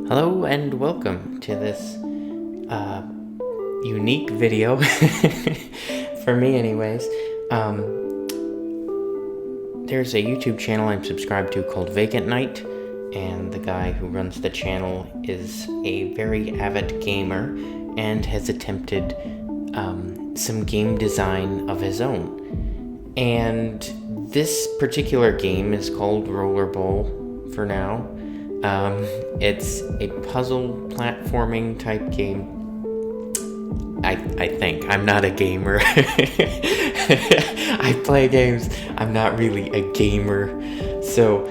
Hello and welcome to this unique video, for me anyways. There's a YouTube channel I'm subscribed to called Vacantknight, and the guy who runs the channel is a very avid gamer and has attempted some game design of his own. And this particular game is called Rollerball for now. It's a puzzle platforming type game. I think. I'm not a gamer. I play games. I'm not really a gamer. So,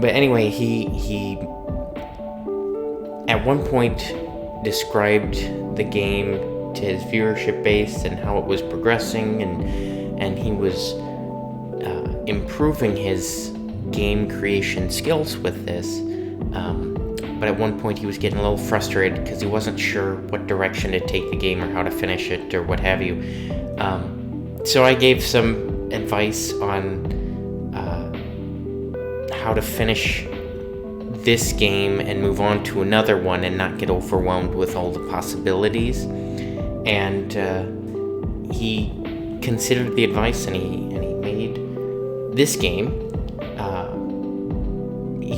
but anyway, he at one point described the game to his viewership base and how it was progressing, and he was improving his game creation skills with this, but at one point he was getting a little frustrated because he wasn't sure what direction to take the game or how to finish it or what have you. So I gave some advice on how to finish this game and move on to another one and not get overwhelmed with all the possibilities. And he considered the advice, and he made this game.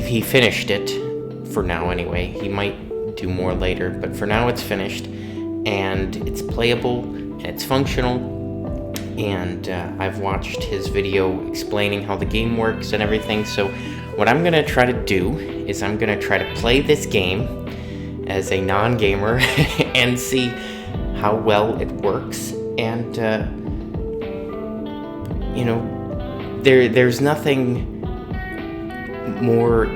He finished it for now anyway. He might do more later, but for now it's finished, and it's playable and it's functional. And I've watched his video explaining how the game works and everything. So what I'm gonna try to do is I'm gonna try to play this game as a non-gamer and see how well it works. And there's nothing more.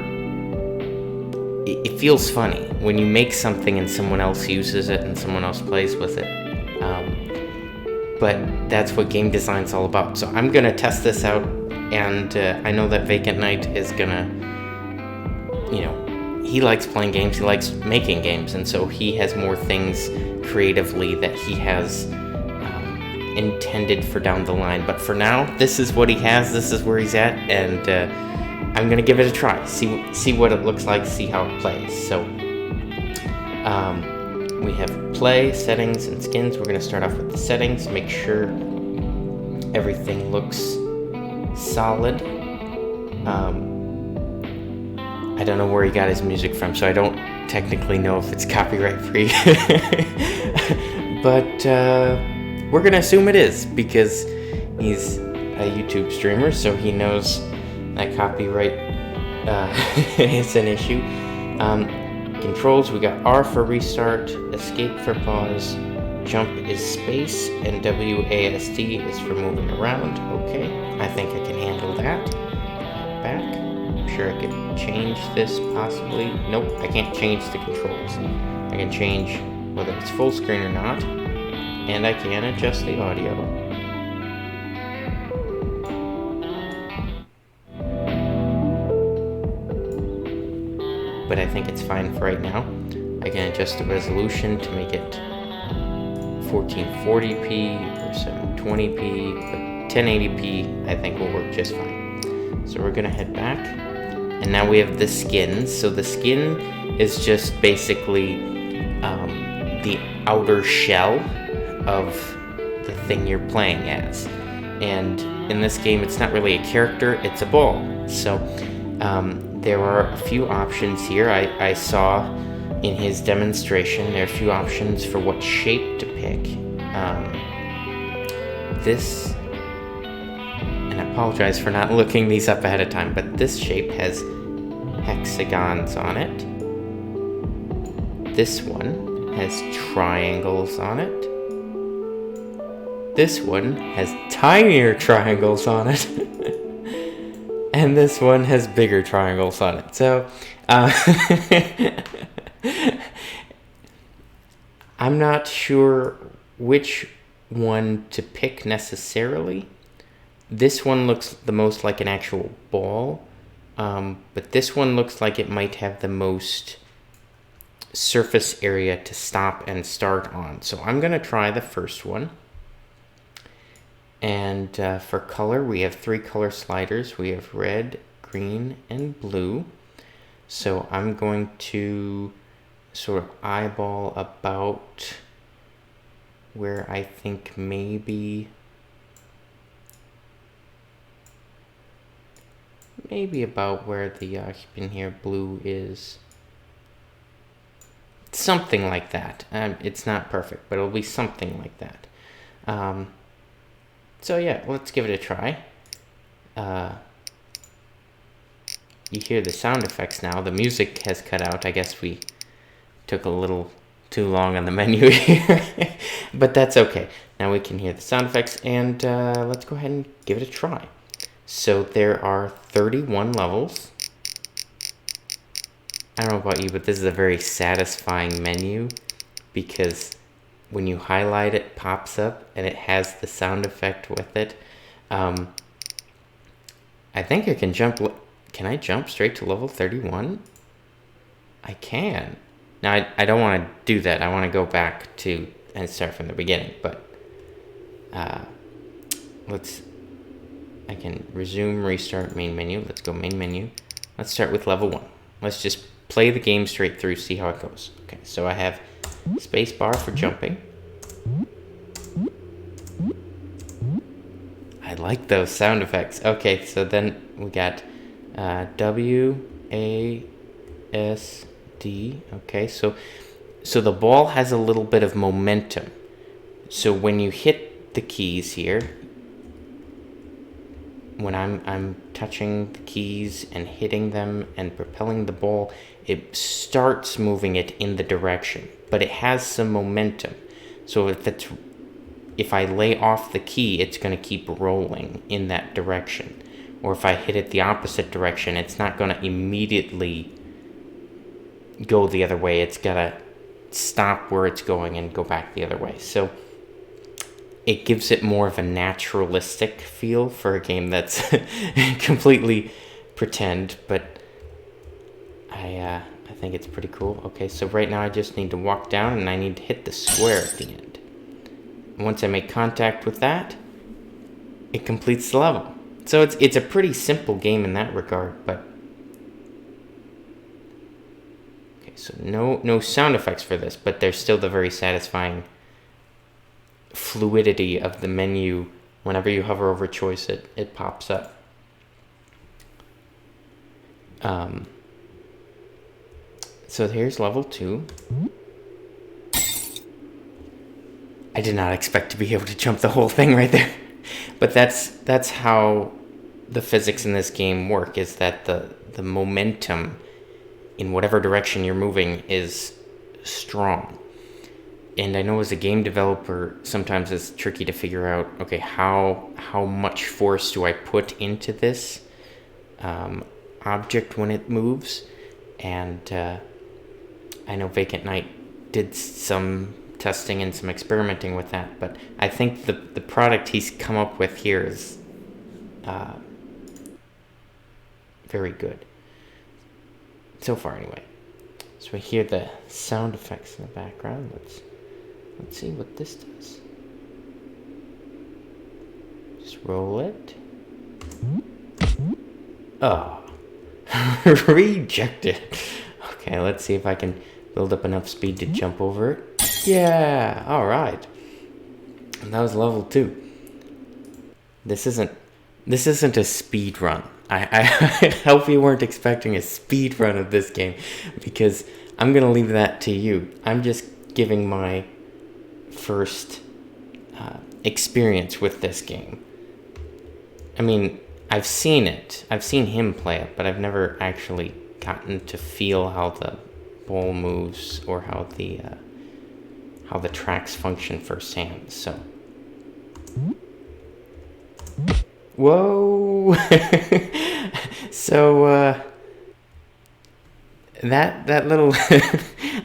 It feels funny when you make something and someone else uses it and someone else plays with it. But that's what game design's all about. So I'm gonna test this out, and I know that Vacantknight is gonna, he likes playing games, he likes making games, and so he has more things creatively that he has intended for down the line. But for now, this is what he has, this is where he's at, and I'm gonna give it a try, see what it looks like, see how it plays. So we have play, settings, and skins. We're gonna start off with the settings, make sure everything looks solid. I don't know where he got his music from, so I don't technically know if it's copyright free. But we're gonna assume it is, because he's a YouTube streamer, so he knows that copyright is an issue. Controls, we got R for restart, escape for pause, jump is space, and WASD is for moving around. Okay, I think I can handle that. Back. I'm sure I could change this possibly. Nope, I can't change the controls. I can change whether it's full screen or not, and I can adjust the audio. But I think it's fine for right now. I can adjust the resolution to make it 1440p or 720p, but 1080p I think will work just fine. So we're gonna head back, and now we have the skins. So the skin is just basically the outer shell of the thing you're playing as. And in this game, it's not really a character, it's a ball. So there are a few options here. I saw in his demonstration, there are a few options for what shape to pick. This, and I apologize for not looking these up ahead of time, but this shape has hexagons on it. This one has triangles on it. This one has tinier triangles on it. And this one has bigger triangles on it. So, I'm not sure which one to pick necessarily. This one looks the most like an actual ball, but this one looks like it might have the most surface area to stop and start on. So I'm gonna try the first one. And for color, we have 3 color sliders. We have red, green, and blue. So I'm going to sort of eyeball about where I think maybe about where the in here blue is. Something like that. It's not perfect, but it'll be something like that. So yeah, let's give it a try. You hear the sound effects now. The music has cut out. I guess we took a little too long on the menu here, but that's okay. Now we can hear the sound effects, and let's go ahead and give it a try. So there are 31 levels. I don't know about you, but this is a very satisfying menu because when you highlight it, it pops up and it has the sound effect with it. I think I can jump. Can I jump straight to level 31? I can. Now, I don't want to do that. I want to go back to and start from the beginning, but I can resume, restart main menu. Let's go main menu. Let's start with level 1. Let's just play the game straight through, see how it goes. Okay, so I have space bar for jumping. I like those sound effects. Okay, so then we got W, A, S, D. Okay, so the ball has a little bit of momentum. So when you hit the keys here, when I'm touching the keys and hitting them and propelling the ball, it starts moving it in the direction, but it has some momentum. So if I lay off the key, it's going to keep rolling in that direction. Or if I hit it the opposite direction, it's not going to immediately go the other way. It's got to stop where it's going and go back the other way. So it gives it more of a naturalistic feel for a game that's completely pretend, but I think it's pretty cool. Okay, so right now I just need to walk down and I need to hit the square at the end. Once I make contact with that, it completes the level. So it's a pretty simple game in that regard, but okay, so no sound effects for this, but there's still the very satisfying fluidity of the menu. Whenever you hover over choice, it pops up. So here's level 2. I did not expect to be able to jump the whole thing right there, but that's how the physics in this game work, is that the momentum in whatever direction you're moving is strong. And I know as a game developer, sometimes it's tricky to figure out, okay, how much force do I put into this object when it moves? And I know Vacantknight did some testing and some experimenting with that, but I think the product he's come up with here is very good. So far, anyway. So we hear the sound effects in the background. Let's see what this does. Just roll it. Oh. Rejected. Okay, let's see if I can build up enough speed to jump over it. Yeah, alright. And that was level 2. This isn't a speed run. I hope you weren't expecting a speed run of this game, because I'm going to leave that to you. I'm just giving my first experience with this game. I mean, I've seen it. I've seen him play it, but I've never actually gotten to feel how the ball moves or how the tracks function firsthand. So, whoa! So that little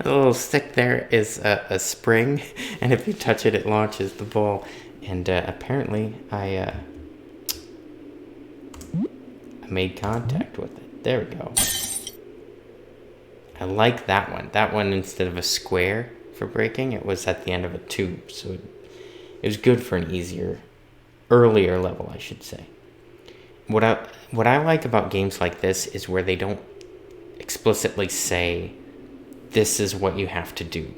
little stick there is a spring, and if you touch it, it launches the ball. And apparently, I made contact with it. There we go. I like that one. That one, instead of a square for breaking, it was at the end of a tube. So it was good for an earlier level, I should say. What I like about games like this is where they don't explicitly say, this is what you have to do,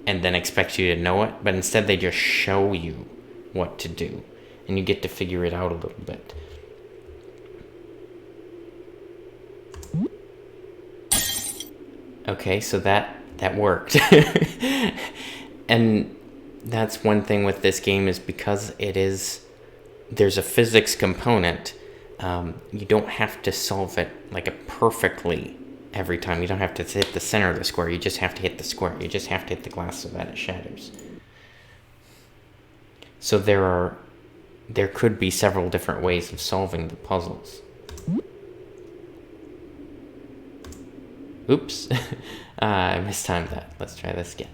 and then expect you to know it, but instead they just show you what to do, and you get to figure it out a little bit. Okay, so that worked. And that's one thing with this game, is because there's a physics component, you don't have to solve it like a perfectly every time. You don't have to hit the center of the square. You just have to hit the square. You just have to hit the glass so that it shatters. So there could be several different ways of solving the puzzles. Oops. I mistimed that. Let's try this again.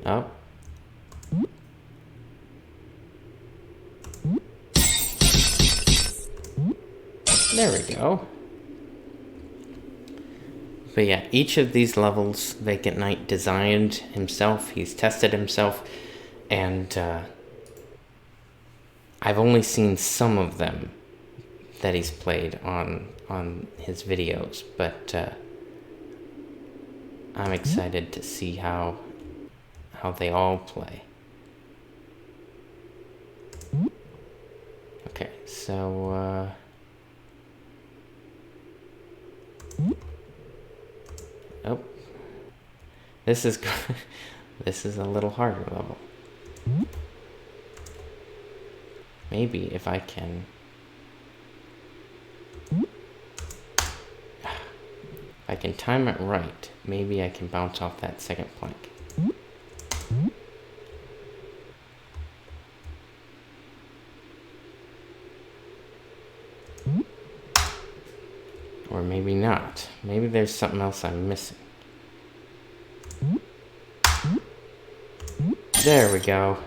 Oh. There we go. But yeah, each of these levels Vacantknight designed himself. He's tested himself, and I've only seen some of them that he's played on his videos, but I'm excited to see how they all play. Okay, so oh, this is a little harder level. Maybe if I can, if I can time it right, maybe I can bounce off that second plank. Or maybe not. Maybe there's something else I'm missing. There we go.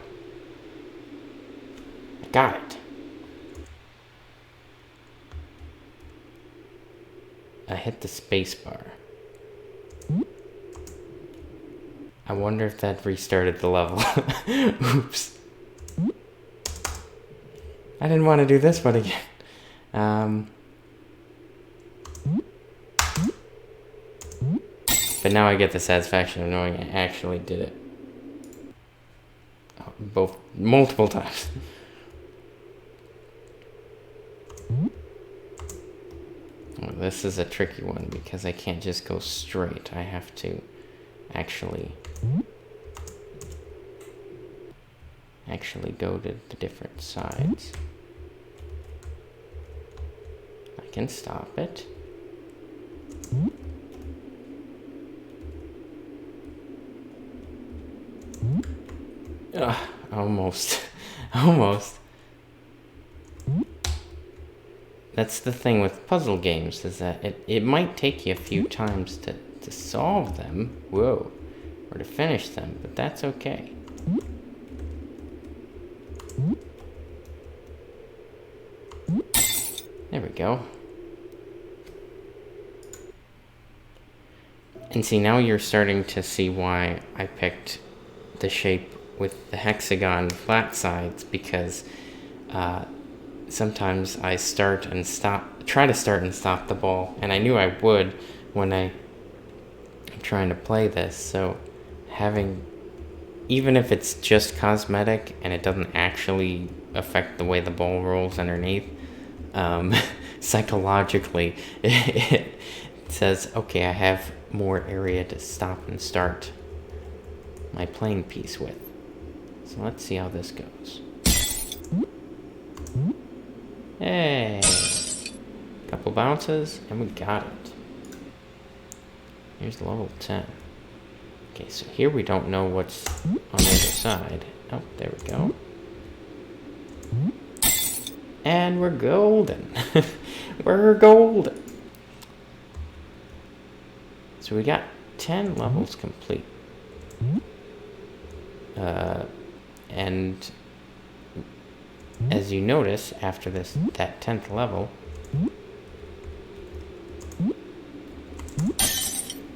I got it. I hit the space bar. I wonder if that restarted the level. Oops. I didn't want to do this one again. But now I get the satisfaction of knowing I actually did it. Multiple times. Well, this is a tricky one because I can't just go straight. I have to actually go to the different sides. I can stop it. Almost. Almost. That's the thing with puzzle games, is that it might take you a few times to solve them, or to finish them, but that's okay. There we go. And see, now you're starting to see why I picked the shape with the hexagon flat sides, because sometimes I try to start and stop the ball, and I knew I would when I'm trying to play this, so even if it's just cosmetic and it doesn't actually affect the way the ball rolls underneath, psychologically it says, okay, I have more area to stop and start my playing piece with. So let's see how this goes. Hey! Couple bounces, and we got it. Here's level 10. Okay, so here we don't know what's on the other side. Oh, there we go. And we're golden. We're golden. So we got 10 levels complete. And as you notice, after that 10th level,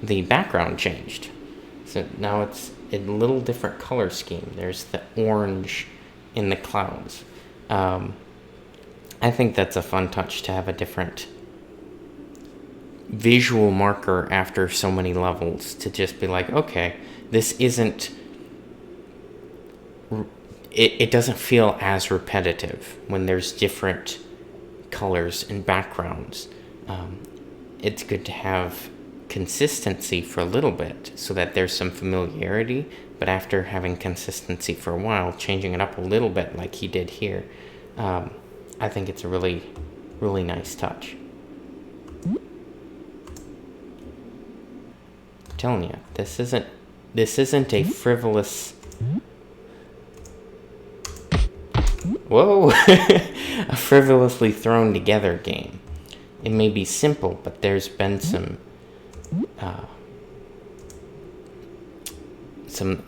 the background changed. So now it's a little different color scheme. There's the orange in the clouds. I think that's a fun touch to have a different visual marker after so many levels, to just be like, okay, this isn't, it doesn't feel as repetitive when there's different colors and backgrounds. It's good to have consistency for a little bit so that there's some familiarity, but after having consistency for a while, changing it up a little bit like he did here, I think it's a really, really nice touch. I'm telling you, this isn't a frivolous, whoa, a frivolously thrown together game. It may be simple, but there's been some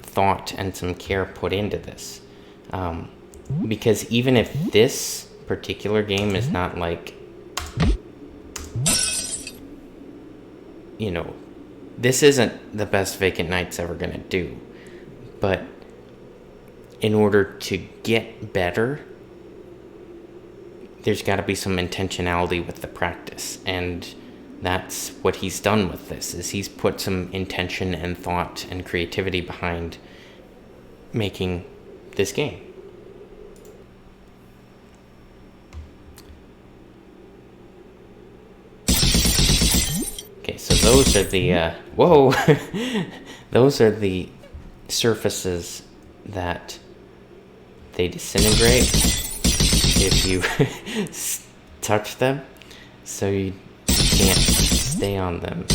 thought and some care put into this. Because even if this particular game is not like, this isn't the best Vacantknight's ever gonna do, but in order to get better, there's got to be some intentionality with the practice, and that's what he's done with this, is he's put some intention and thought and creativity behind making this game. Okay, so those are the whoa those are the surfaces that they disintegrate if you touch them, so you can't stay on them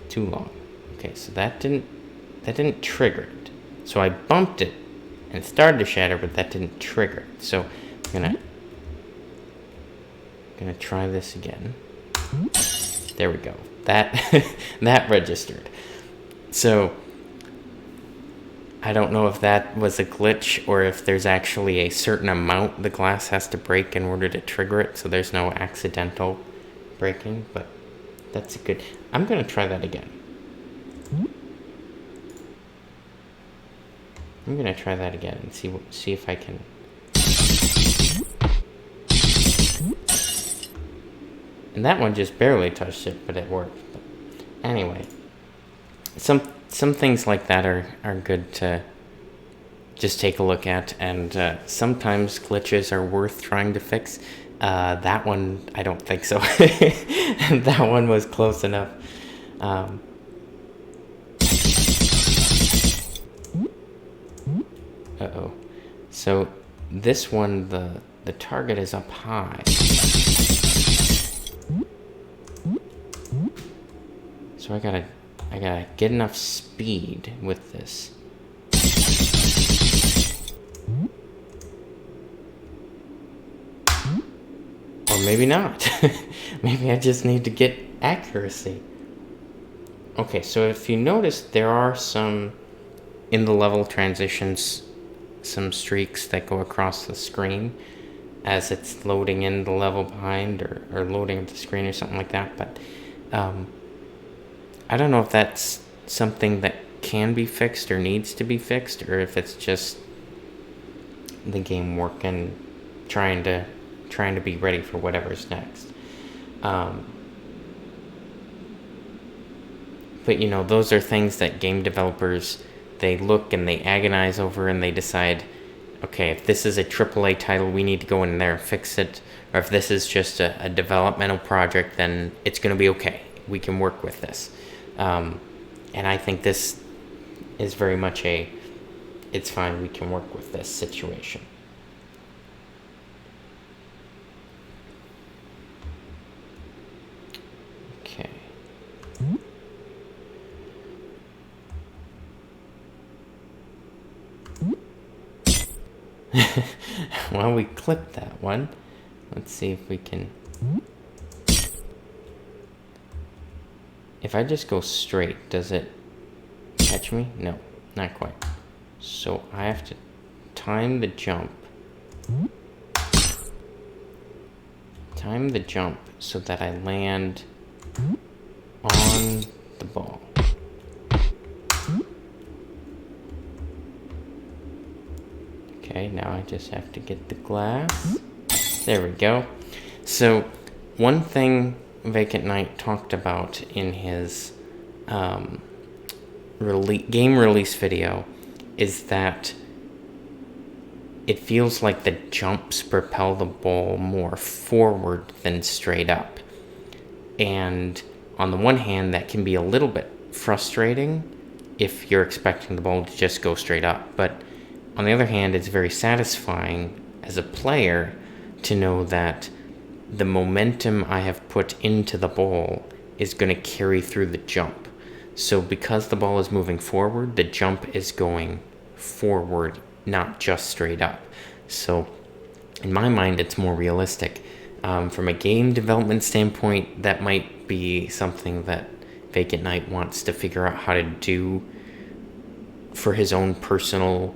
too long. Okay, so that didn't trigger it. So I bumped it and it started to shatter, but that didn't trigger it. So I'm gonna try this again. There we go. That registered. So I don't know if that was a glitch or if there's actually a certain amount the glass has to break in order to trigger it, so there's no accidental breaking, but that's a good... I'm going to try that again. I'm going to try that again and see if I can... And that one just barely touched it, but it worked. But anyway, some things like that are good to just take a look at, and sometimes glitches are worth trying to fix. That one, I don't think so. That one was close enough. Uh-oh. So this one, the target is up high. So I gotta get enough speed with this. Or maybe not. Maybe I just need to get accuracy. Okay, so if you notice, there are some, in the level transitions, some streaks that go across the screen as it's loading in the level behind, or loading up the screen or something like that, but I don't know if that's something that can be fixed or needs to be fixed, or if it's just the game working, trying to be ready for whatever's next. But those are things that game developers, they look and they agonize over, and they decide, okay, if this is a AAA title, we need to go in there and fix it, or if this is just a developmental project, then it's going to be okay. We can work with this. And I think this is very much it's fine, we can work with this situation. Okay. Well, we clipped that one. Let's see if we can... If I just go straight, does it catch me? No, not quite. So I have to time the jump. Time the jump so that I land on the ball. Okay. Okay, now I just have to get the glass. There we go. So, one thing Vacantknight talked about in his game release video is that it feels like the jumps propel the ball more forward than straight up. And on the one hand, that can be a little bit frustrating if you're expecting the ball to just go straight up. But on the other hand, it's very satisfying as a player to know that the momentum I have put into the ball is going to carry through the jump. So because the ball is moving forward, the jump is going forward, not just straight up. So in my mind, it's more realistic. From a game development standpoint, that might be something that Vacantknight wants to figure out how to do for his own personal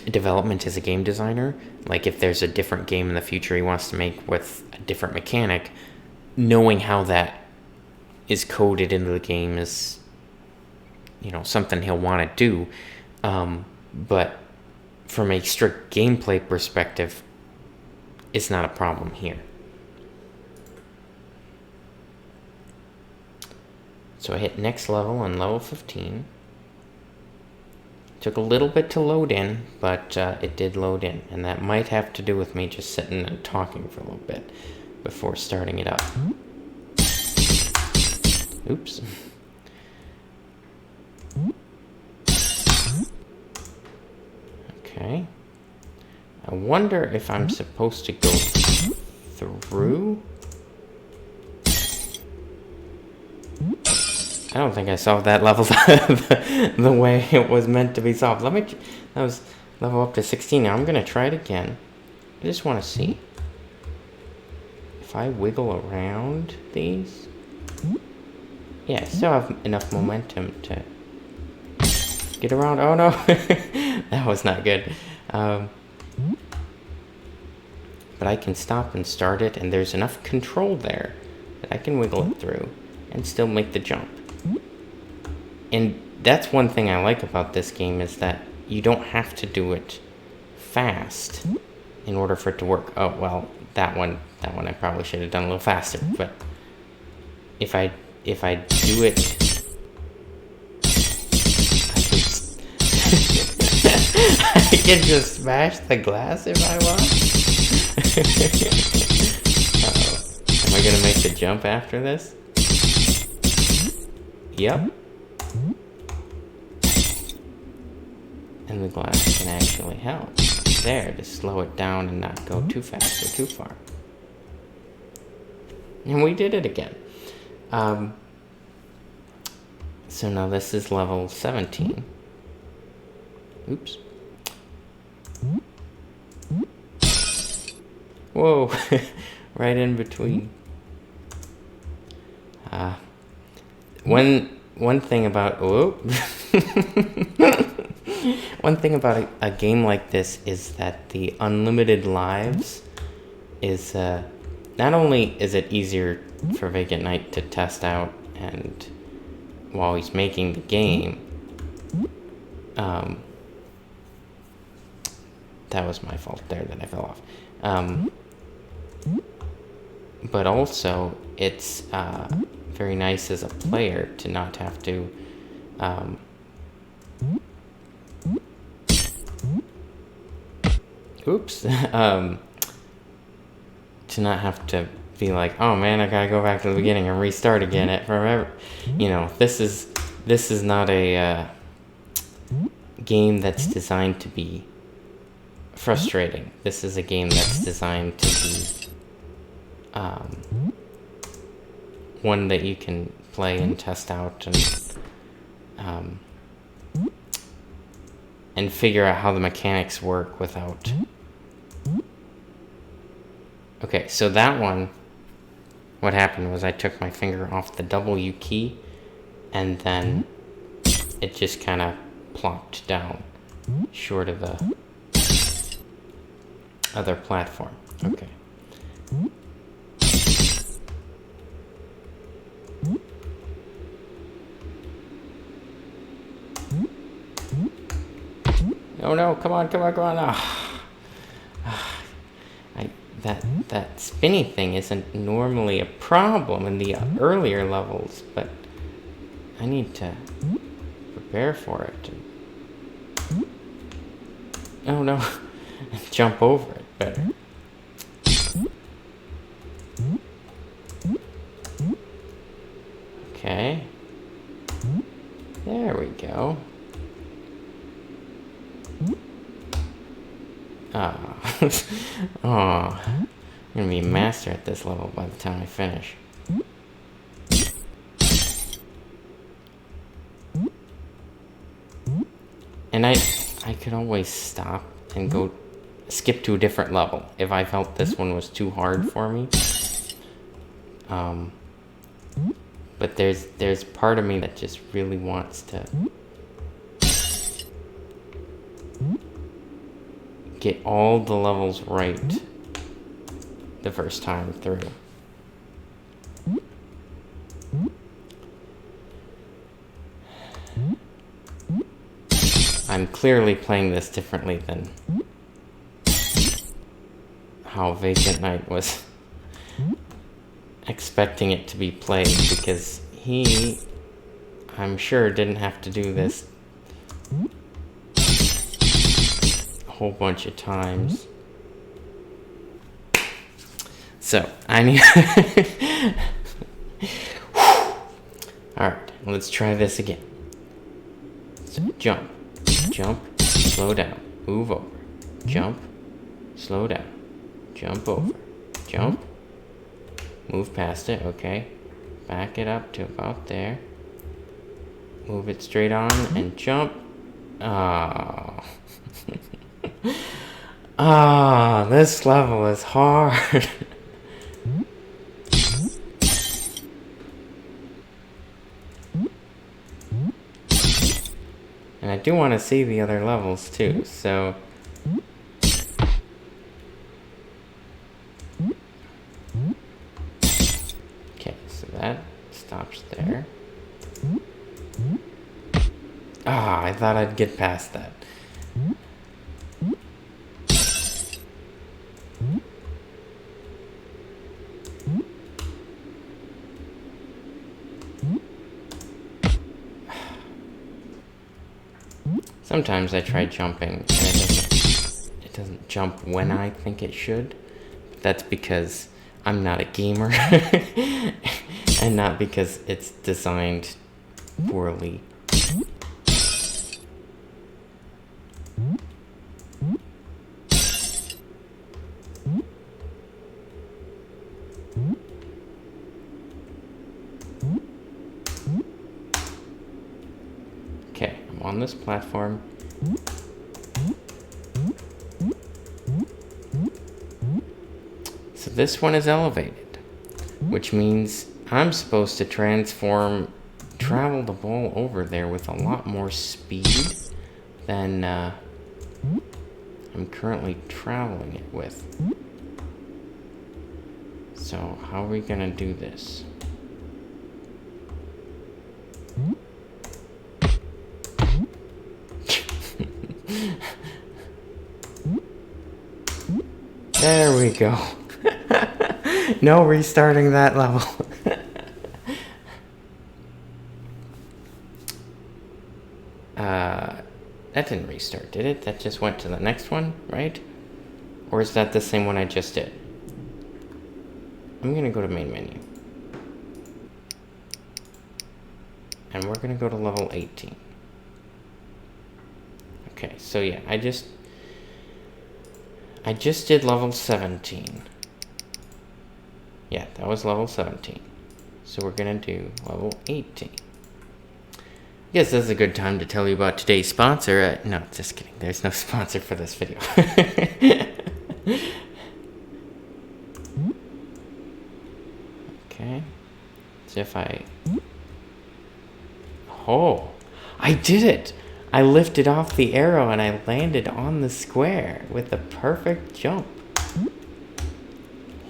development as a game designer. Like if there's a different game in the future he wants to make with a different mechanic, knowing how that is coded into the game is, something he'll want to do. But from a strict gameplay perspective, it's not a problem here. So I hit next level on level 15. Took a little bit to load in, but it did load in. And that might have to do with me just sitting and talking for a little bit before starting it up. Oops. Okay. I wonder if I'm supposed to go through. I don't think I solved that level the way it was meant to be solved. That was level up to 16. Now I'm going to try it again. I just want to see. If I wiggle around these. Yeah, I still have enough momentum to get around. Oh no, that was not good. But I can stop and start it, and there's enough control there that I can wiggle it through and still make the jump. And that's one thing I like about this game, is that you don't have to do it fast in order for it to work. Oh, well, that one I probably should have done a little faster, but if I do it, I can just smash the glass if I want. Uh-oh. Am I gonna make the jump after this? Yep. And the glass can actually help there to slow it down and not go too fast or too far. And we did it again. So now this is level 17. Oops. Whoa, right in between. One thing about one thing about a game like this is that the unlimited lives is not only is it easier for Vacantknight to test out and while he's making the game, that was my fault there that I fell off. But also it's very nice as a player to not have to to not have to be like, oh man, I gotta go back to the beginning and restart again at forever. This is not a game that's designed to be frustrating. This is a game that's designed to be one that you can play and test out and figure out how the mechanics work without. Okay, so that one, what happened was I took my finger off the W key and then it just kind of plopped down short of the other platform. Okay. Oh no, come on. That spinny thing isn't normally a problem in the earlier levels, but I need to prepare for it. Oh no, jump over it better. Okay. There we go. Oh, I'm gonna be a master at this level by the time I finish. And I could always stop and go skip to a different level if I felt this one was too hard for me. But there's part of me that just really wants to get all the levels right the first time through. I'm clearly playing this differently than how Vacantknight was expecting it to be played, because he, I'm sure, didn't have to do this a whole bunch of times. So, I need... Alright, let's try this again. So, jump, slow down, move over, jump, slow down, jump over, jump, move past it, okay, back it up to about there, move it straight on, and jump. Oh. Ah, this level is hard. And I do want to see the other levels too, so... Okay, so that stops there. Ah, I thought I'd get past that. Sometimes I try jumping and it doesn't jump when I think it should. But that's because I'm not a gamer and not because it's designed poorly. Okay, I'm on this platform. So this one is elevated, which means I'm supposed to travel the ball over there with a lot more speed than I'm currently traveling it with. So how are we gonna do this? There we go. No restarting that level. That didn't restart, did it? That just went to the next one, right? Or is that the same one I just did? I'm gonna go to main menu. And we're gonna go to level 18. Okay, so yeah, I just did level 17. Yeah, that was level 17. So we're gonna do level 18. I guess this is a good time to tell you about today's sponsor. No, just kidding. There's no sponsor for this video. Okay. So if I... Oh! I did it! I lifted off the arrow and I landed on the square with a perfect jump.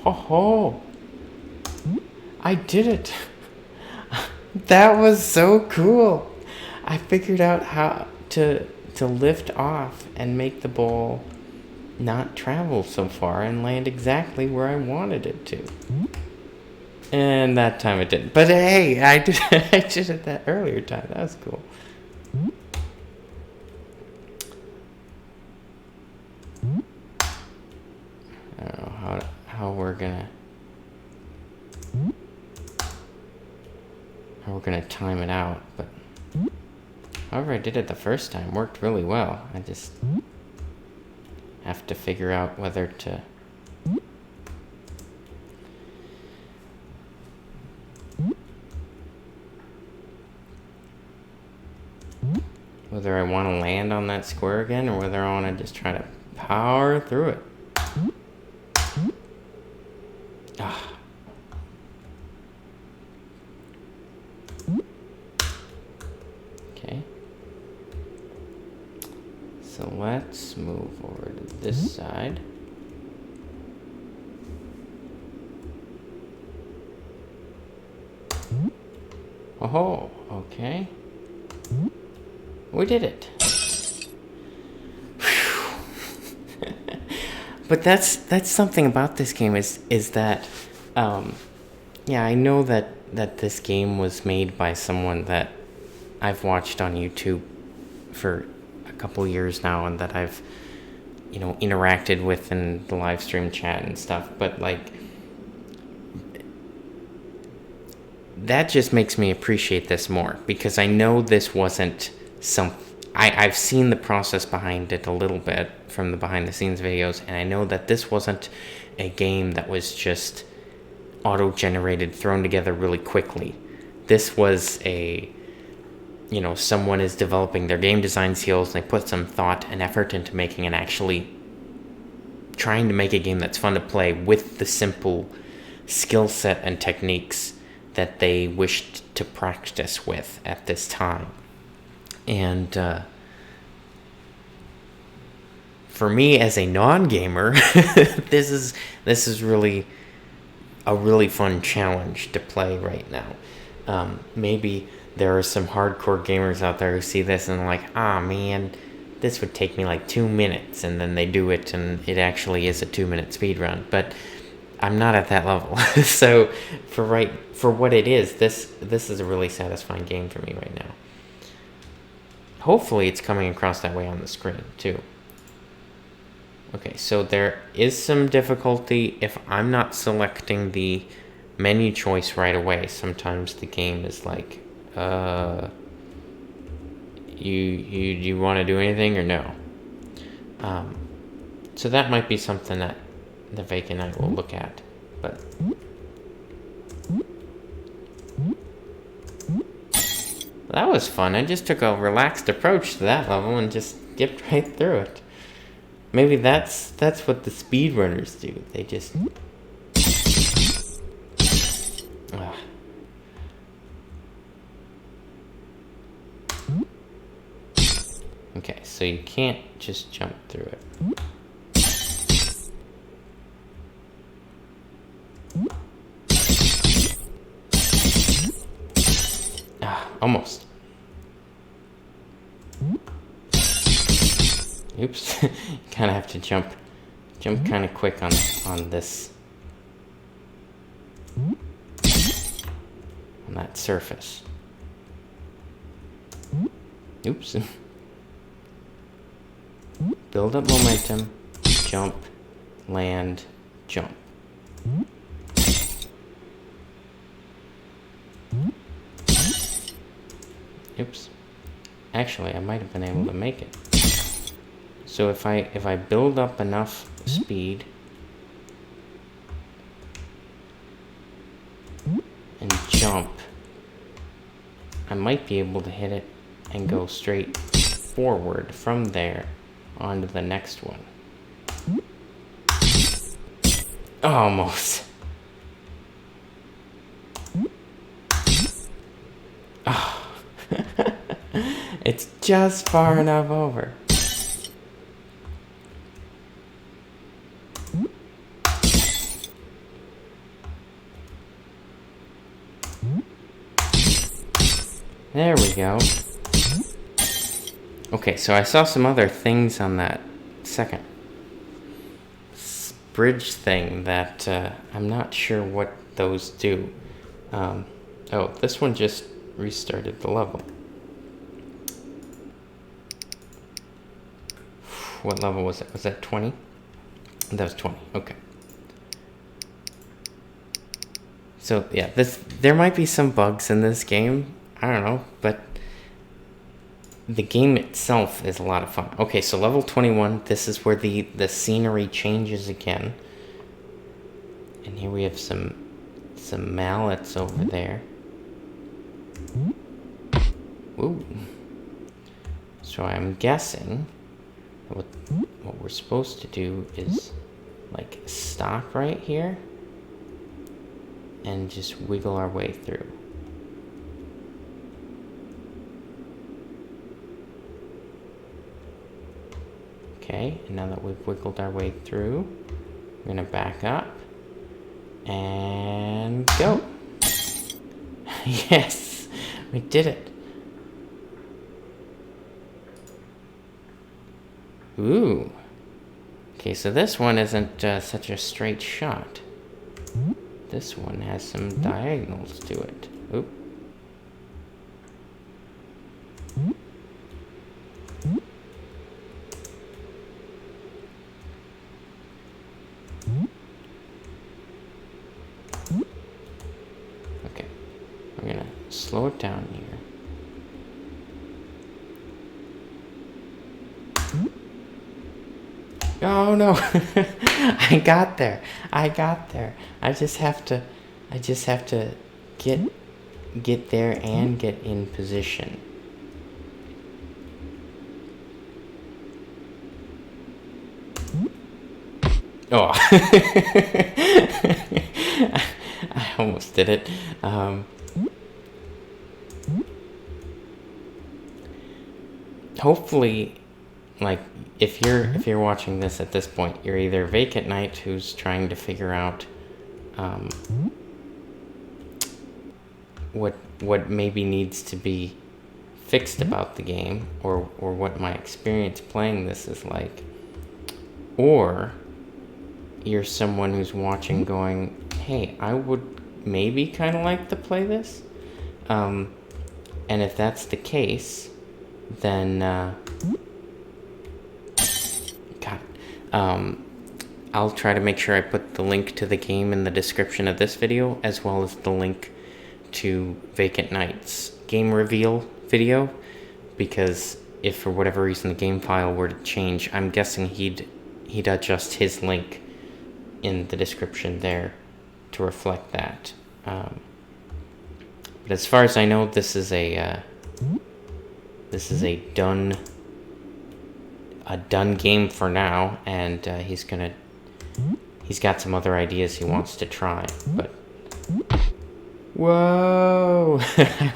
Ho ho! I did it! That was so cool! I figured out how to to lift off and make the ball not travel so far and land exactly where I wanted it to. And that time it didn't. But hey, I did it that earlier time. That was cool. I don't know how we're gonna time it out, but however I did it the first time worked really well. I just have to figure out whether I want to land on that square again, or whether I want to just try to power through it. Ah. Okay. So let's move over to this side. Oh, okay. We did it. But that's something about this game is that, yeah, I know that this game was made by someone that I've watched on YouTube for a couple years now, and that I've, interacted with in the live stream chat and stuff. But like, that just makes me appreciate this more, because I know this wasn't I've seen the process behind it a little bit from the behind the scenes videos, and I know that this wasn't a game that was just auto-generated, thrown together really quickly. This was someone is developing their game design skills, and they put some thought and effort into making and actually trying to make a game that's fun to play with the simple skill set and techniques that they wished to practice with at this time. And for me as a non-gamer, this is really a really fun challenge to play right now. Maybe there are some hardcore gamers out there who see this and are like, man, this would take me like 2 minutes, and then they do it and it actually is a 2-minute speed run. But I'm not at that level. So for what it is, this is a really satisfying game for me right now. Hopefully it's coming across that way on the screen too. Okay, so there is some difficulty if I'm not selecting the menu choice right away. Sometimes the game is like, you want to do anything or no? So that might be something that the Vacantknight will look at, but that was fun. I just took a relaxed approach to that level and just skipped right through it. Maybe that's what the speedrunners do. They just Okay, so you can't just jump through it. Almost. Oops. You kind of have to jump kind of quick on this, on that surface. Oops. Build up momentum, jump, land, jump. Oops. Actually, I might have been able to make it. So if I build up enough speed and jump, I might be able to hit it and go straight forward from there onto the next one. Almost. Oh. It's just far enough over. There we go. Okay, so I saw some other things on that second bridge thing that I'm not sure what those do. Oh, this one just restarted the level. What level was that? Was that 20? That was 20. Okay. So yeah, there might be some bugs in this game. I don't know, but the game itself is a lot of fun. Okay, so level 21, this is where the scenery changes again. And here we have some mallets over there. Ooh. So I'm guessing what we're supposed to do is like stop right here and just wiggle our way through. Okay, and now that we've wiggled our way through, we're gonna back up and go. Yes, we did it. Ooh. Okay, so this one isn't such a straight shot. This one has some diagonals to it. Oop. Okay, we're gonna slow it down here. Oh no! I got there. I just have to get there and get in position. Oh. I almost did it. Hopefully, like, if you're watching this at this point, you're either Vacantknight, who's trying to figure out what maybe needs to be fixed about the game, or what my experience playing this is like, or you're someone who's watching going, hey, I would maybe kind of like to play this, and if that's the case, then I'll try to make sure I put the link to the game in the description of this video, as well as the link to Vacantknight's game reveal video, because if for whatever reason the game file were to change, I'm guessing he'd adjust his link in the description there to reflect that. But as far as I know, this is a done game for now, and he's got some other ideas he wants to try. But whoa! I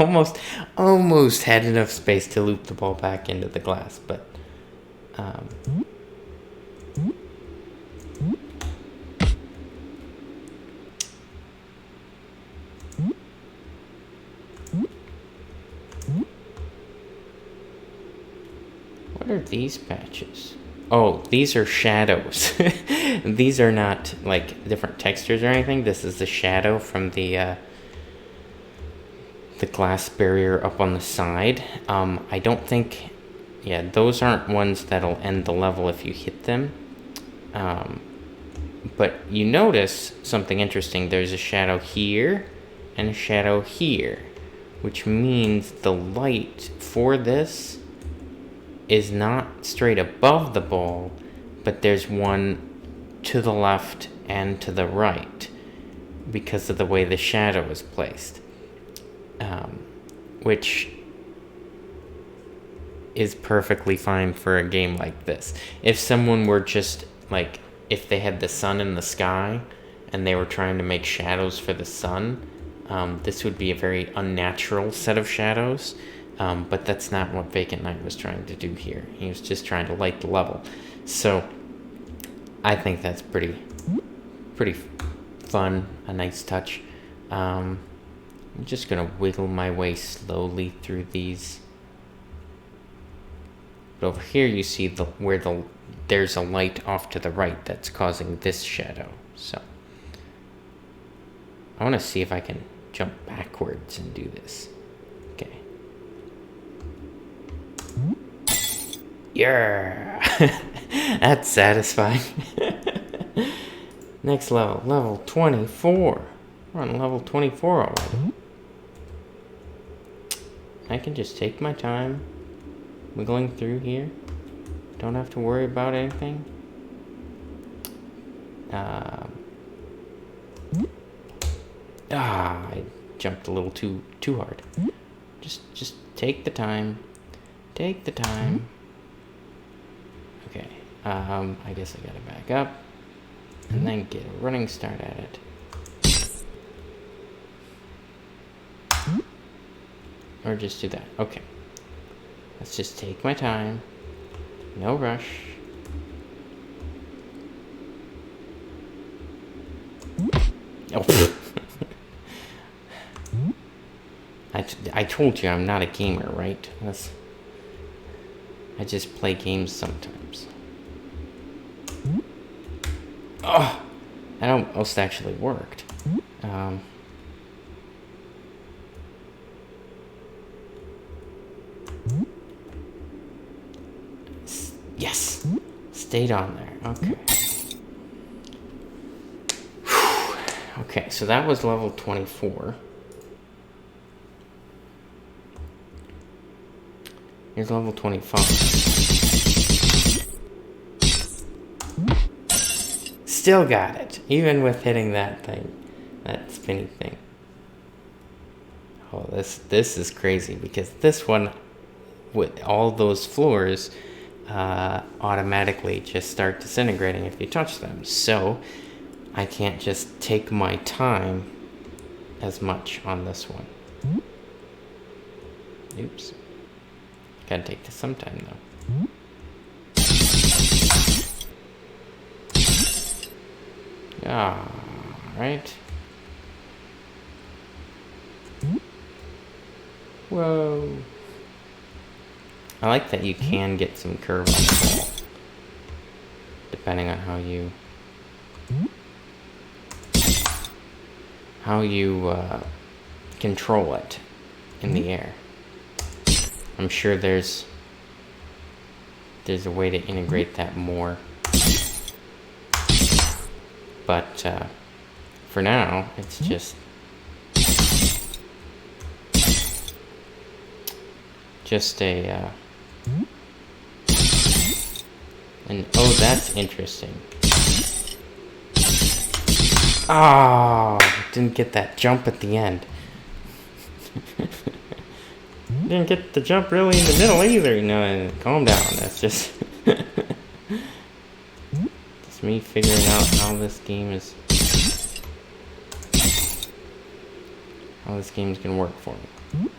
almost had enough space to loop the ball back into the glass, but what are these patches? Oh, these are shadows. These are not like different textures or anything. This is the shadow from the glass barrier up on the side. I don't think, yeah, those aren't ones that'll end the level if you hit them. But you notice something interesting. There's a shadow here and a shadow here, which means the light for this is not straight above the ball, but there's one to the left and to the right because of the way the shadow is placed, which is perfectly fine for a game like this. If someone were just like, if they had the sun in the sky and they were trying to make shadows for the sun, this would be a very unnatural set of shadows. But that's not what Vacantknight was trying to do here. He was just trying to light the level. So I think that's pretty fun, a nice touch. I'm just gonna wiggle my way slowly through these. But over here you see there's a light off to the right that's causing this shadow. So I want to see if I can jump backwards and do this. Okay. Yeah. That's satisfying. Next level, level 24. We're on level 24 already. I can just take my time wiggling through here. Don't have to worry about anything. I jumped a little too hard. Just take the time. Take the time. Okay. I guess I gotta back up and then get a running start at it. Or just do that. Okay. Let's just take my time. No rush. Oh. I told you I'm not a gamer, right? I just play games sometimes. Oh! That almost actually worked. Yes! Stayed on there. Okay. Okay, so that was level 24. Here's level 25. Still got it, even with hitting that thing, that spinny thing. Oh, this is crazy, because this one, with all those floors, automatically just start disintegrating if you touch them. So I can't just take my time as much on this one. Oops. Gotta take this some time though. Alright. Whoa. I like that you can get some curve on the wall, depending on how you control it in the air. I'm sure there's a way to integrate that more, but for now it's just a and oh, that's interesting. Oh, didn't get that jump at the end. Didn't get the jump really in the middle either. No, calm down. That's just me figuring out how this game's gonna work for me.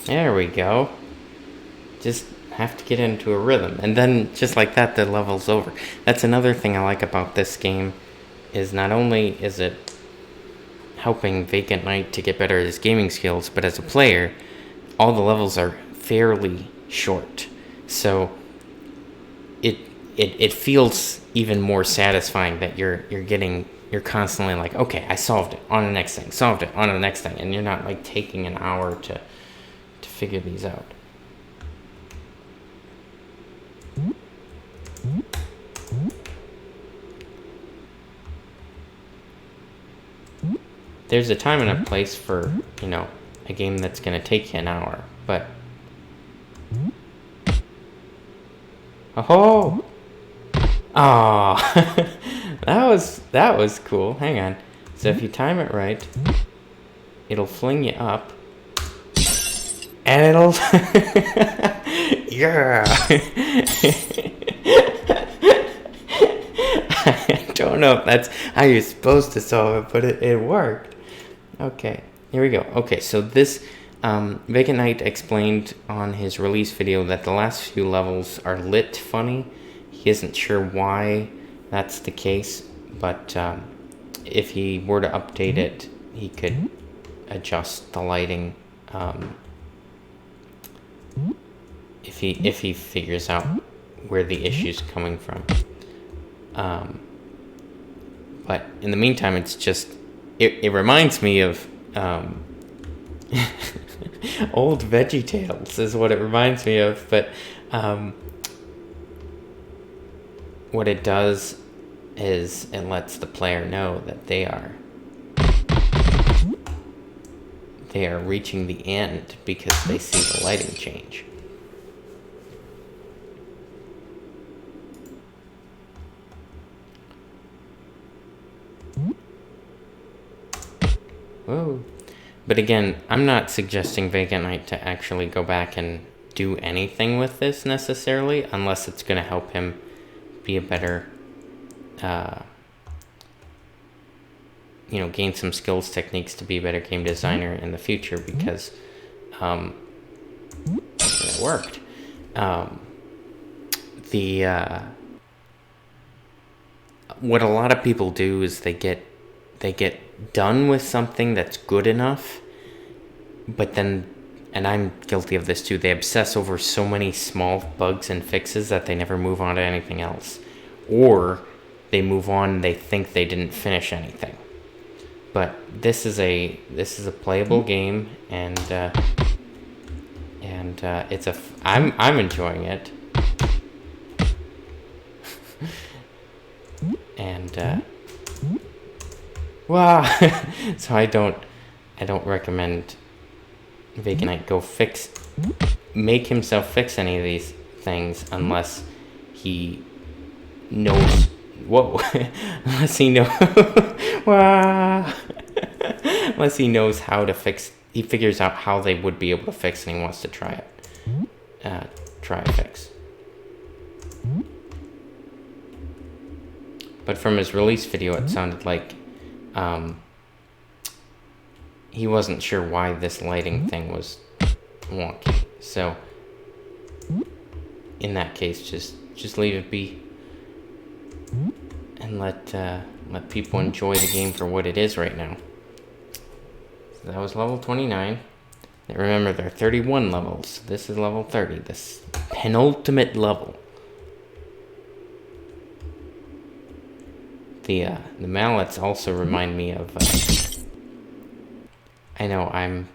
There we go. Just have to get into a rhythm, and then just like that, the level's over. That's another thing I like about this game, is not only is it helping Vacantknight to get better at his gaming skills, but as a player, all the levels are fairly short. So it feels even more satisfying that you're constantly like, okay, I solved it, on the next thing, solved it, on the next thing, and you're not like taking an hour to figure these out. There's a time and a place for, a game that's going to take you an hour, but... Oh! Oh! that was cool. Hang on. So if you time it right, it'll fling you up, and it'll... Yeah! I don't know if that's how you're supposed to solve it, but it worked. Okay, here we go. Okay, so this Vacantknight explained on his release video that the last few levels are lit funny. He isn't sure why that's the case, but if he were to update it, he could adjust the lighting if he figures out where the issue's coming from. But in the meantime, it's just it reminds me of old VeggieTales is what it reminds me of. But what it does is it lets the player know that they are reaching the end because they see the lighting change. Whoa. But again, I'm not suggesting Vacantknight to actually go back and do anything with this necessarily, unless it's going to help him be a better, gain some skills, techniques to be a better game designer in the future, because it worked. What a lot of people do is they get done with something that's good enough, but then, and I'm guilty of this too, they obsess over so many small bugs and fixes that they never move on to anything else, or they move on and they think they didn't finish anything. But this is a playable game, and I'm enjoying it, and wow. So I don't recommend Vacantknight go make himself fix any of these things unless he knows. Whoa. Unless he knows. Wow. Unless he knows how to fix. He figures out how they would be able to fix, and he wants to try it. Try a fix. But from his release video, it sounded like he wasn't sure why this lighting thing was wonky. So in that case, just leave it be, and let people enjoy the game for what it is right now. So that was level 29. And remember, there are 31 levels. This is level 30. This penultimate level. The mallets also remind me of. I know I'm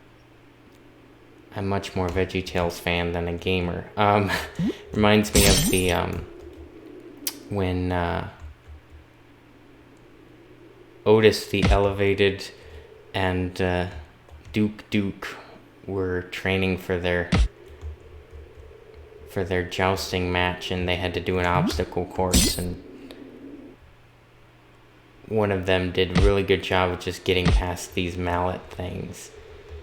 much more VeggieTales fan than a gamer. Reminds me of the when Otis the Elevated and Duke were training for their jousting match, and they had to do an obstacle course, and one of them did a really good job of just getting past these mallet things,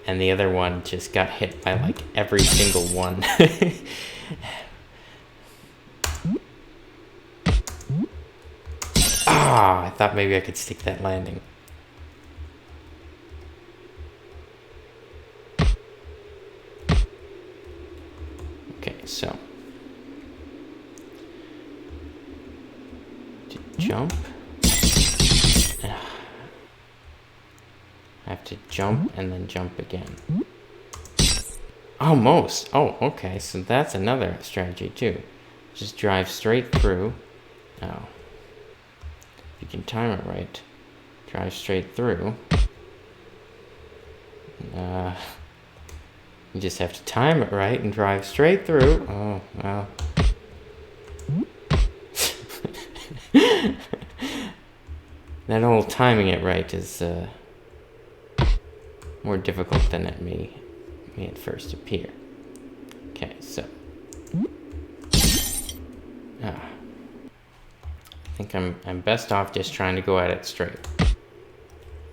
and the other one just got hit by like every single one. I thought maybe I could stick that landing. Okay, so to jump, I have to jump and then jump again. Almost. Oh, okay, so that's another strategy too. Just drive straight through. Oh. If you can time it right, drive straight through. You just have to time it right and drive straight through. Oh, well. That whole timing it right is more difficult than it may at first appear. Okay, so. I think I'm best off just trying to go at it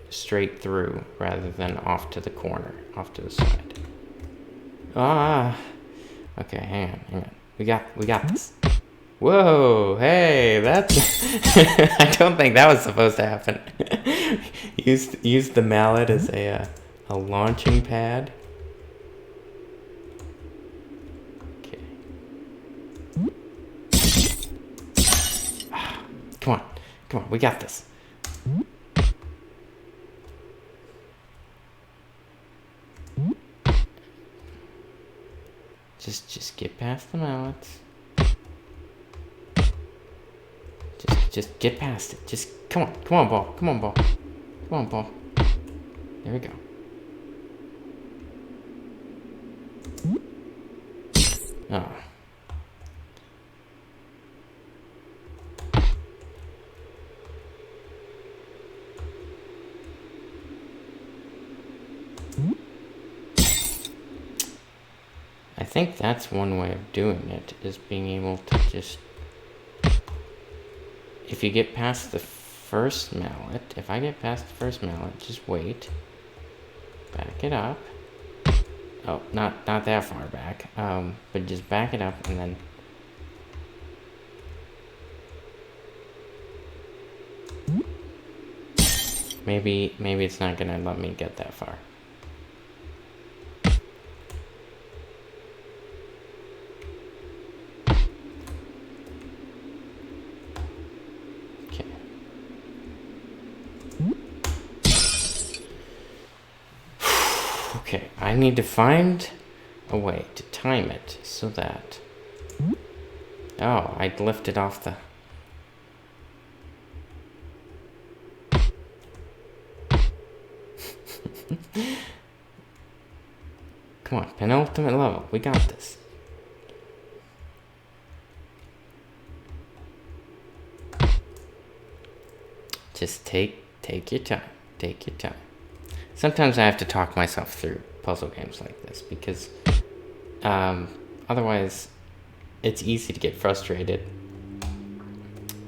straight through, rather than off to the corner, off to the side. Okay, hang on. We got this. Whoa, hey, that's I don't think that was supposed to happen. Use the mallet as a launching pad. Come on, we got this. Just get past the mallets. Just get past it. Just come on, ball. Come on, ball. Come on, ball. There we go. Oh. I think that's one way of doing it, is being able to just, if you get past the first mallet, if I get past the first mallet, just wait, back it up. Oh, not that far back, but just back it up and then maybe it's not gonna let me get that far. Okay. Okay, I need to find a way to time it so that, oh, I'd lifted off the, come on, penultimate level, we got this. Just take your time, take your time. Sometimes I have to talk myself through puzzle games like this because otherwise it's easy to get frustrated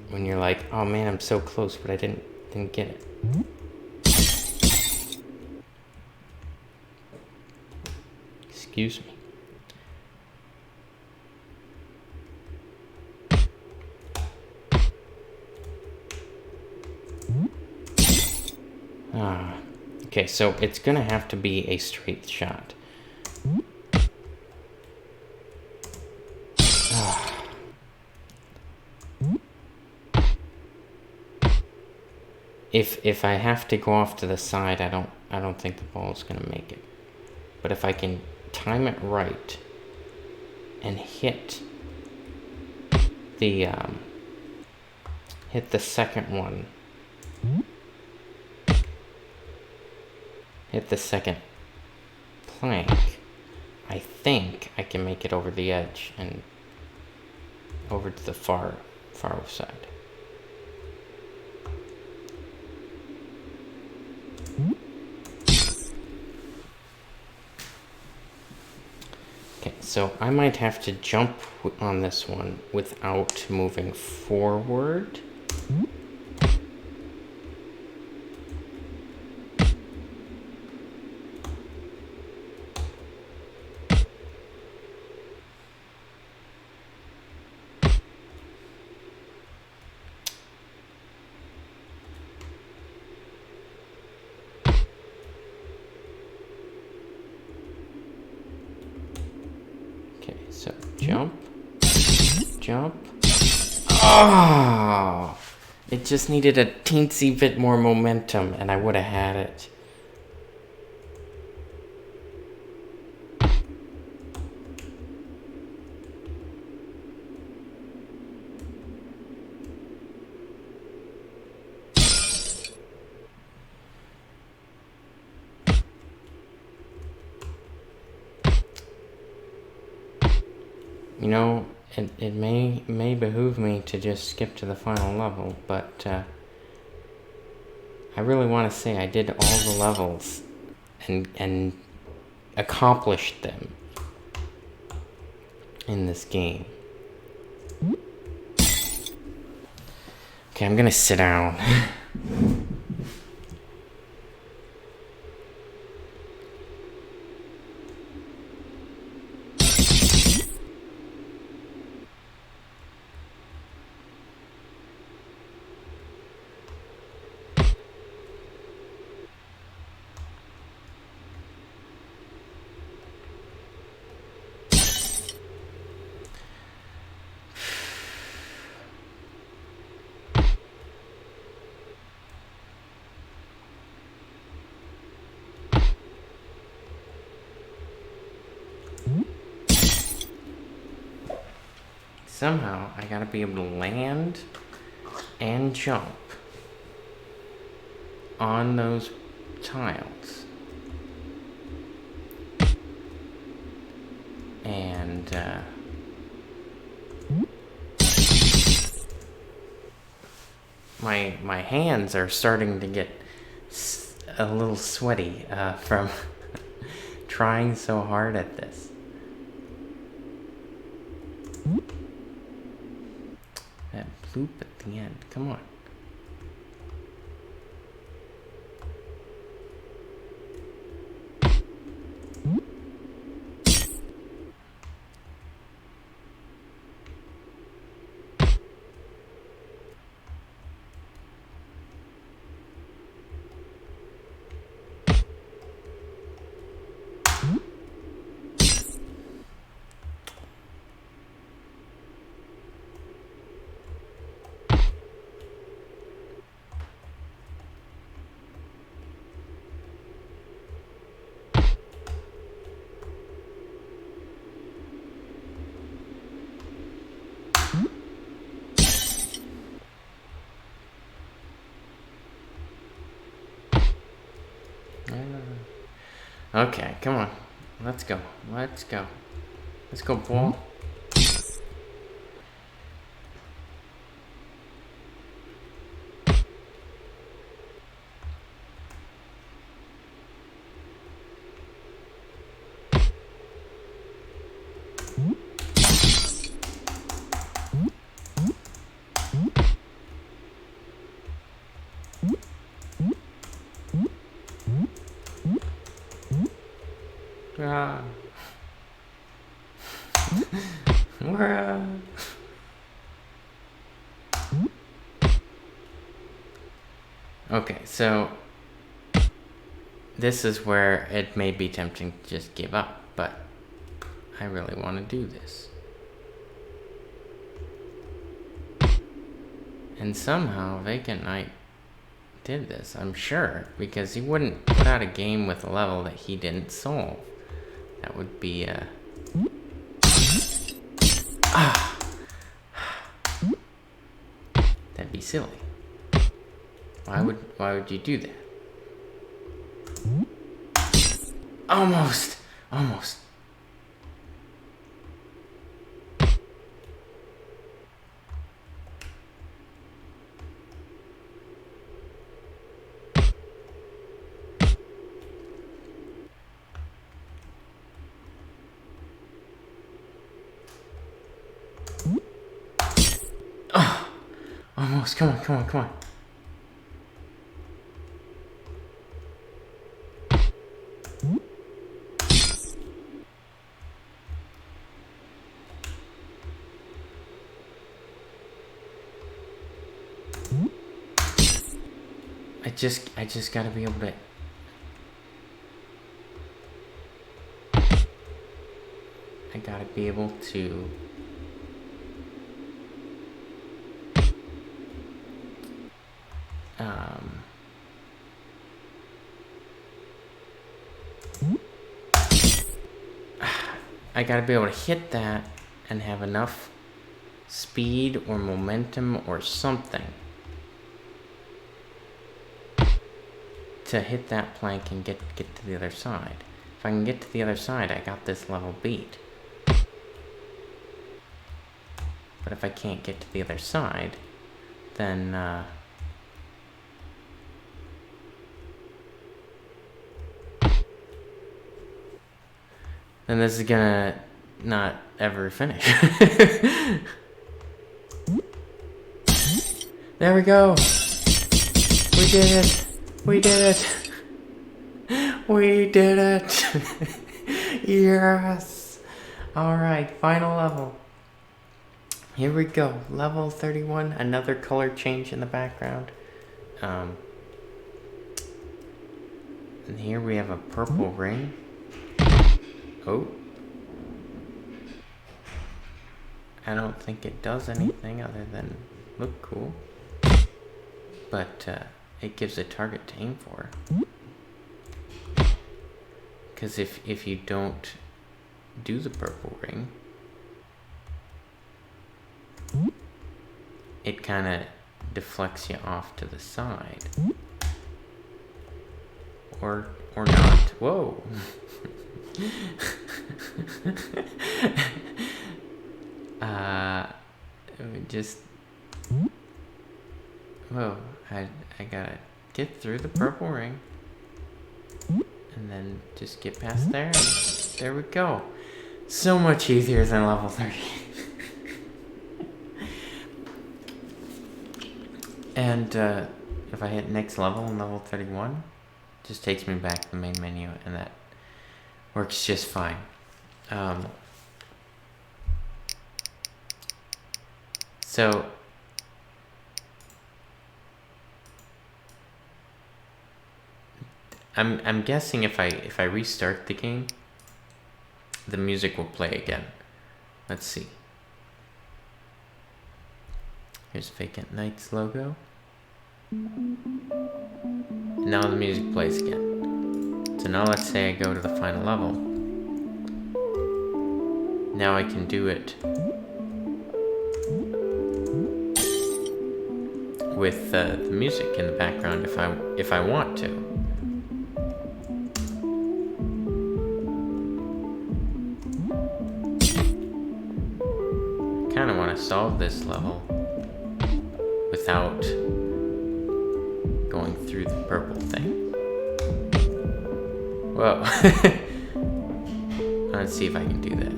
when you're like, oh man, I'm so close, but I didn't get it. Excuse me. Okay, so it's gonna have to be a straight shot. If I have to go off to the side, I don't think the ball is gonna make it. But if I can time it right and hit the second one, hit the second plank, I think I can make it over the edge and over to the far side. Okay, so I might have to jump on this one without moving forward. So jump. Oh, it just needed a teensy bit more momentum and I would have had it. You know, it may behoove me to just skip to the final level, but I really want to say I did all the levels and accomplished them in this game. Okay, I'm gonna sit down. somehow I gotta be able to land and jump on those tiles. And my hands are starting to get a little sweaty from trying so hard at this. That bloop at the end, come on. Okay, come on. Let's go. Let's go. Let's go, ball. Ah. Okay, so this is where it may be tempting to just give up, but I really want to do this. And somehow Vacantknight did this, I'm sure, because he wouldn't put out a game with a level that he didn't solve. That would be that'd be silly. Why would you do that? Almost. Almost, come on. I just gotta be able to. I gotta be able to. I gotta be able to hit that and have enough speed or momentum or something to hit that plank and get to the other side. If I can get to the other side, I got this level beat. But if I can't get to the other side, then this is gonna not ever finish. There we go. We did it. We did it. Yes. All right, final level. Here we go. Level 31. Another color change in the background. And here we have a purple ring. Oh. I don't think it does anything other than look cool. But it gives a target to aim for. Because if you don't do the purple ring, it kind of deflects you off to the side. Or not. Whoa. Just... Whoa. I gotta get through the purple ring. And then just get past there. There we go. So much easier than level 30. And if I hit next level in level 31, it just takes me back to the main menu, and that works just fine. So I'm guessing if I restart the game, the music will play again. Let's see. Here's Vacantknight's logo. Now the music plays again. So now let's say I go to the final level. Now I can do it with the music in the background if I want to. I kind of want to solve this level without going through the purple thing. Whoa. Let's see if I can do that.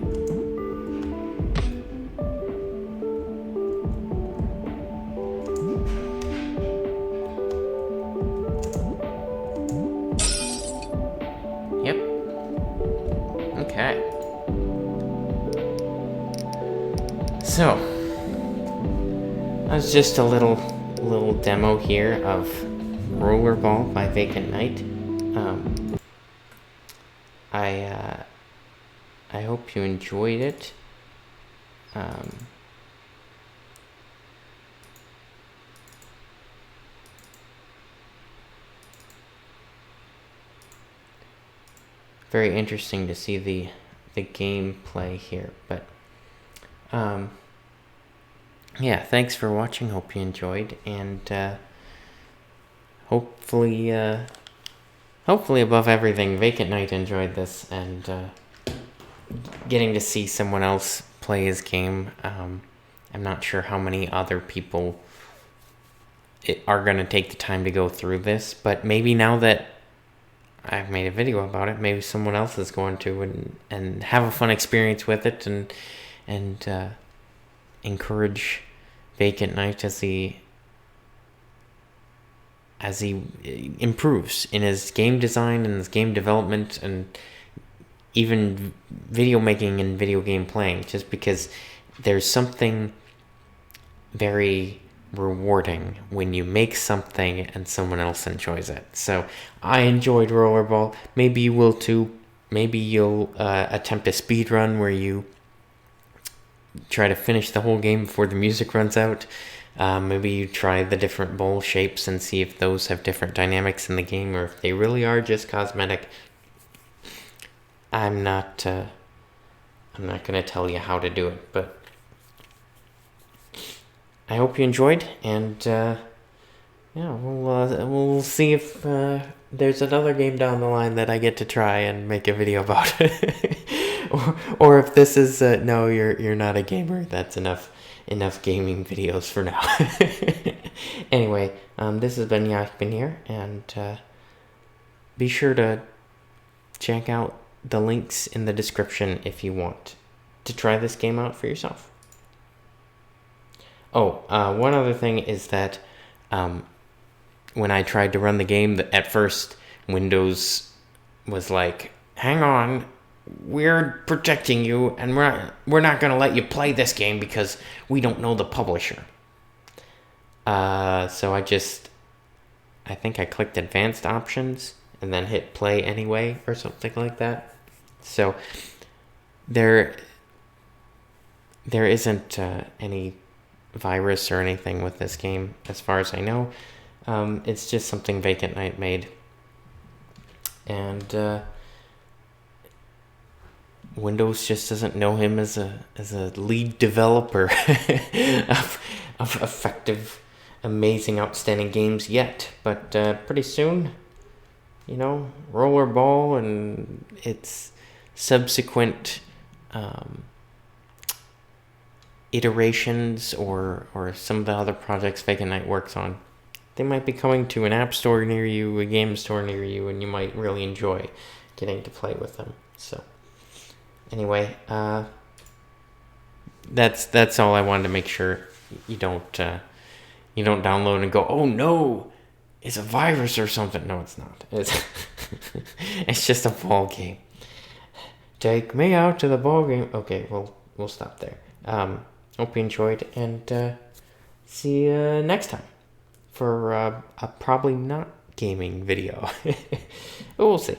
Yep. Okay. So, that's just a little demo here of Rollerball by Vacantknight. I hope you enjoyed it. Very interesting to see the gameplay here, but yeah, thanks for watching. Hope you enjoyed, and hopefully above everything, Vacantknight enjoyed this, and getting to see someone else play his game. I'm not sure how many other people are going to take the time to go through this, but maybe now that I've made a video about it, maybe someone else is going to and have a fun experience with it, and encourage Vacantknight as he improves in his game design and his game development, and even video making and video game playing, just because there's something very rewarding when you make something and someone else enjoys it. So I enjoyed Rollerball. Maybe you will too. Maybe you'll attempt a speed run where you try to finish the whole game before the music runs out. Maybe you try the different bowl shapes and see if those have different dynamics in the game, or if they really are just cosmetic. I'm not going to tell you how to do it, but I hope you enjoyed, and yeah, we'll see if there's another game down the line that I get to try and make a video about it. or if this is no, you're not a gamer. That's enough gaming videos for now. Anyway, this has been Yakbin here, and be sure to check out the links in the description if you want to try this game out for yourself. Oh, one other thing is that when I tried to run the game, at first Windows was like, "Hang on, we're protecting you, and we're not going to let you play this game because we don't know the publisher." So I think I clicked advanced options and then hit play anyway or something like that. So there isn't any virus or anything with this game as far as I know. It's just something Vacantknight made, and Windows just doesn't know him as a lead developer of effective, amazing, outstanding games yet. But pretty soon, Rollerball and its subsequent iterations or some of the other projects Vacantknight works on, they might be coming to an app store near you, a game store near you, and you might really enjoy getting to play with them. So anyway, that's all I wanted to make sure you don't download and go, oh no, it's a virus or something. No, it's not. It's just a ball game. Take me out to the ball game. Okay, we'll stop there. Hope you enjoyed, and see you next time for a probably not gaming video. We'll see.